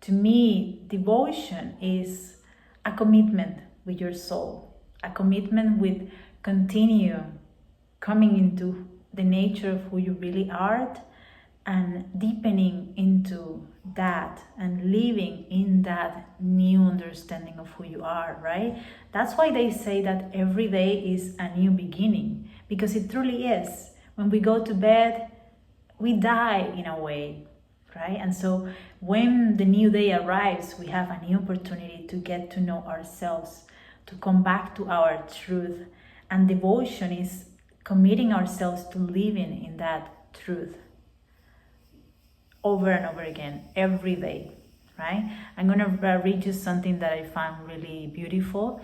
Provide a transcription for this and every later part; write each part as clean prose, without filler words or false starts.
To me, devotion is a commitment with your soul, a commitment with continue coming into the nature of who you really are and deepening into that and living in that new understanding of who you are, right? That's why they say that every day is a new beginning, because it truly is. When we go to bed, we die in a way, right? And so when the new day arrives, we have a new opportunity to get to know ourselves, to come back to our truth. And devotion is committing ourselves to living in that truth over and over again, every day, right? I'm going to read you something that I found really beautiful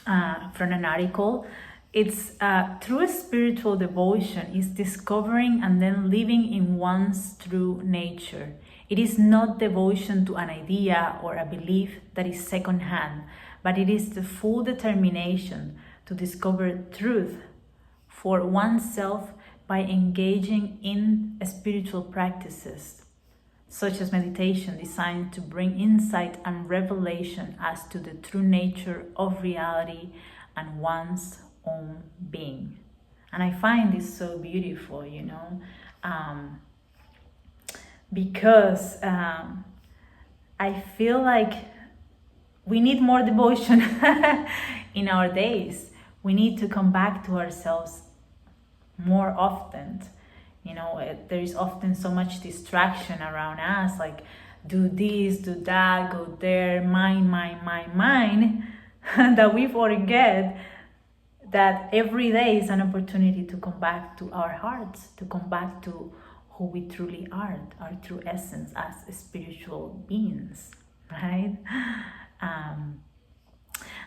from an article. It's true spiritual devotion is discovering and then living in one's true nature. It is not devotion to an idea or a belief that is secondhand, but it is the full determination to discover truth for oneself by engaging in spiritual practices, such as meditation, designed to bring insight and revelation as to the true nature of reality and one's own being. And I find this so beautiful, because I feel like we need more devotion in our days. We need to come back to ourselves more often. There is often so much distraction around us, like do this, do that, go there, mind, that we forget that every day is an opportunity to come back to our hearts, to come back to who we truly are, our true essence as spiritual beings, right?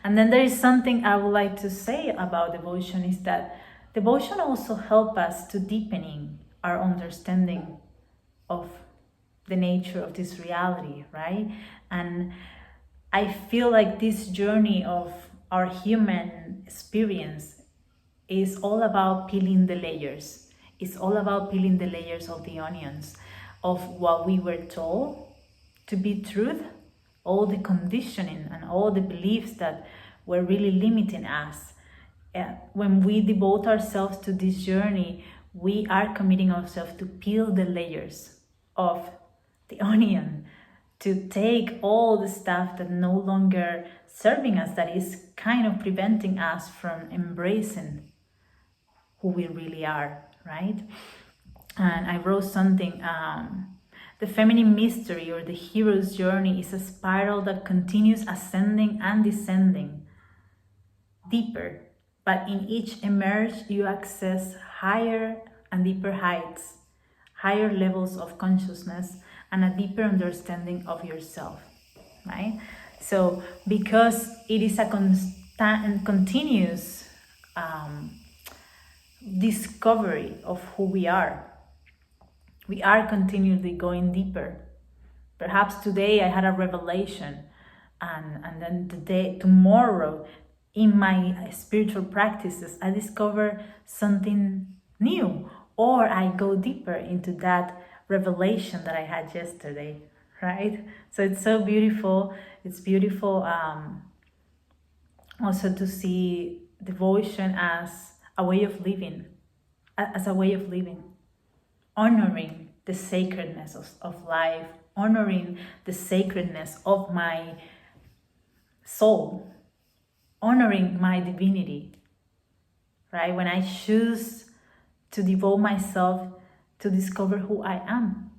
And then there is something I would like to say about devotion, is that devotion also helps us to deepening our understanding of the nature of this reality, right? And I feel like this journey of our human experience is all about peeling the layers. It's all about peeling the layers of the onions of what we were told to be truth, all the conditioning and all the beliefs that were really limiting us. When we devote ourselves to this journey, we are committing ourselves to peel the layers of the onion, to take all the stuff that no longer serving us, that is kind of preventing us from embracing who we really are, right? And I wrote something, the feminine mystery or the hero's journey is a spiral that continues ascending and descending deeper, but in each emerge you access higher and deeper heights, higher levels of consciousness, and a deeper understanding of yourself, right? So because it is a constant and continuous discovery of who we are continually going deeper. Perhaps today I had a revelation, and then tomorrow in my spiritual practices I discover something new, or I go deeper into that revelation that I had yesterday, right? So it's so beautiful. It's beautiful also to see devotion as a way of living, honoring the sacredness of life, honoring the sacredness of my soul, honoring my divinity, right? When I choose to devote myself to discover who I am,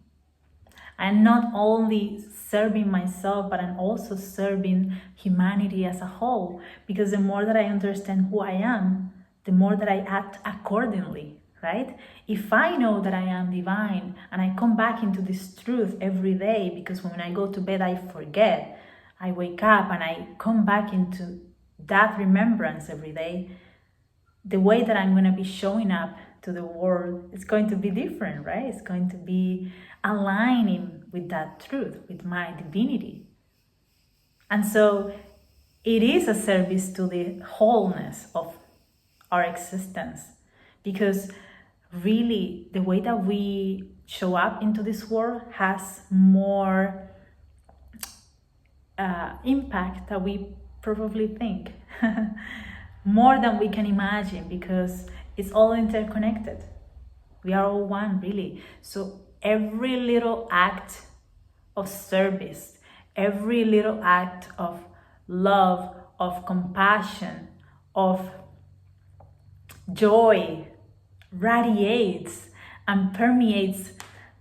I'm not only serving myself, but I'm also serving humanity as a whole, because the more that I understand who I am, the more that I act accordingly, right? If I know that I am divine and I come back into this truth every day, because when I go to bed I forget, I wake up and I come back into that remembrance every day, the way that I'm going to be showing up to the world is going to be different, right? It's going to be aligning with that truth, with my divinity. And so it is a service to the wholeness of our existence, because really the way that we show up into this world has more impact that we probably think. More than we can imagine, because it's all interconnected. We are all one, really. So every little act of service, every little act of love, of compassion, of joy radiates and permeates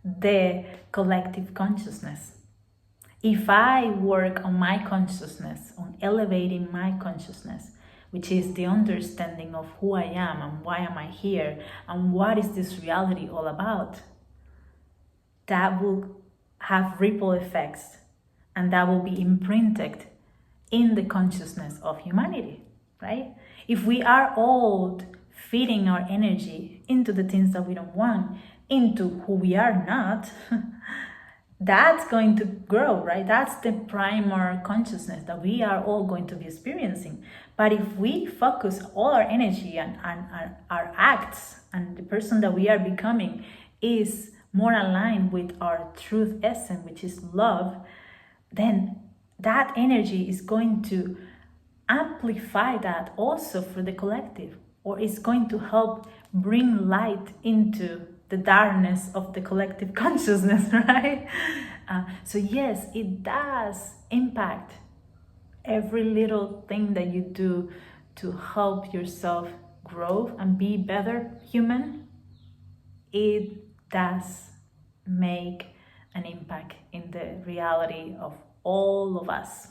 the collective consciousness. If I work on my consciousness, on elevating my consciousness, which is the understanding of who I am and why am I here and what is this reality all about, that will have ripple effects, and that will be imprinted in the consciousness of humanity, right? If we are all feeding our energy into the things that we don't want, into who we are not, that's going to grow, right? That's the primal consciousness that we are all going to be experiencing. But if we focus all our energy and our acts, and the person that we are becoming is more aligned with our truth essence, which is love, then that energy is going to amplify that also for the collective, or is going to help bring light into the darkness of the collective consciousness, right? So yes, it does impact every little thing that you do to help yourself grow and be better human. It does make an impact in the reality of all of us.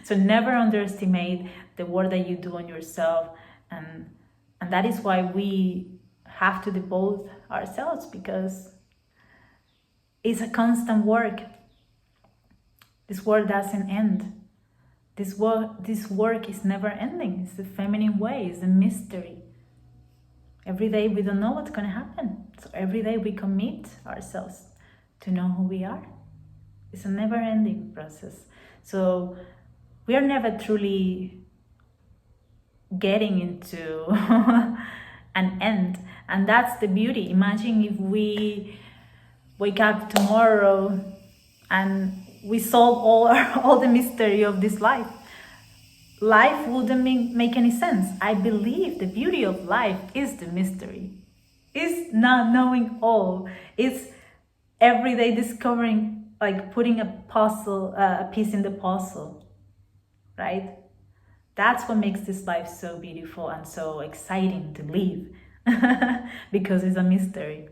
So never underestimate the work that you do on yourself, and that is why we have to devote ourselves, because it's a constant work. This work doesn't end. This work is never ending. It's the feminine way, it's a mystery. Every day we don't know what's going to happen. So every day we commit ourselves to know who we are. It's a never-ending process. So we are never truly getting into an end. And that's the beauty. Imagine if we wake up tomorrow and we solve all the mystery of this life. Life wouldn't make any sense. I believe the beauty of life is the mystery. It's not knowing all. It's every day discovering, like putting a piece in the puzzle, right? That's what makes this life so beautiful and so exciting to live, because it's a mystery.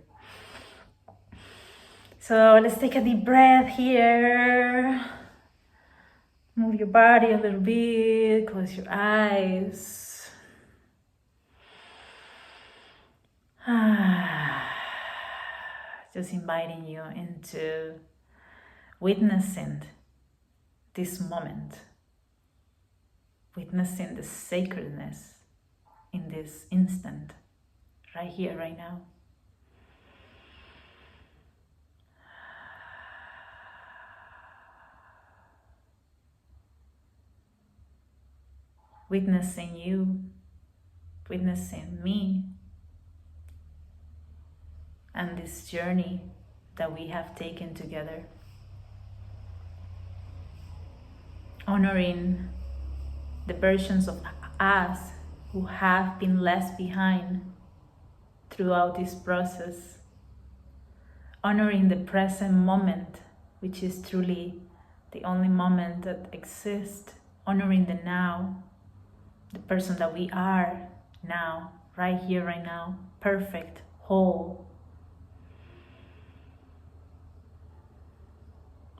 So let's take a deep breath here. Move your body a little bit, close your eyes. Just inviting you into witnessing this moment, witnessing the sacredness in this instant, right here, right now. Witnessing you, witnessing me, and this journey that we have taken together. Honoring the versions of us who have been left behind throughout this process. Honoring the present moment, which is truly the only moment that exists. Honoring the now, the person that we are now, right here, right now, perfect, whole.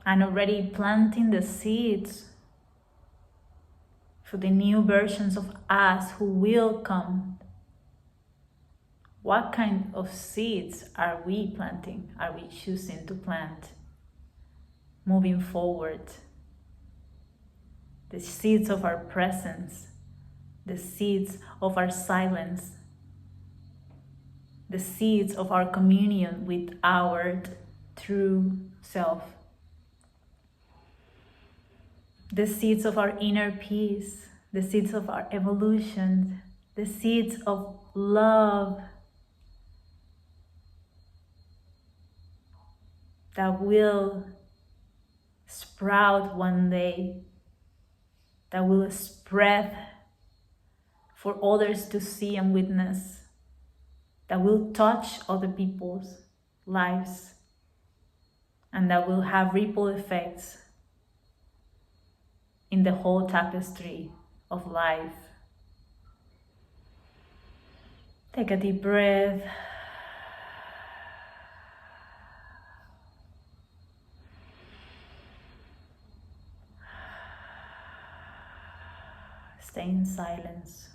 And already planting the seeds for the new versions of us who will come. What kind of seeds are we planting? Are we choosing to plant? Moving forward. The seeds of our presence. The seeds of our silence. The seeds of our communion with our true self. The seeds of our inner peace, the seeds of our evolution, the seeds of love that will sprout one day, that will spread for others to see and witness, that will touch other people's lives, and that will have ripple effects in the whole tapestry of life. Take a deep breath. Stay in silence.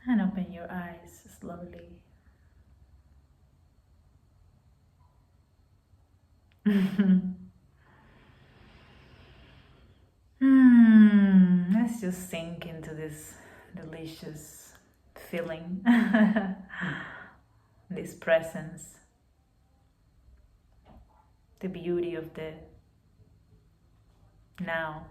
And open your eyes slowly. Let's just sink into this delicious feeling, this presence, the beauty of the now.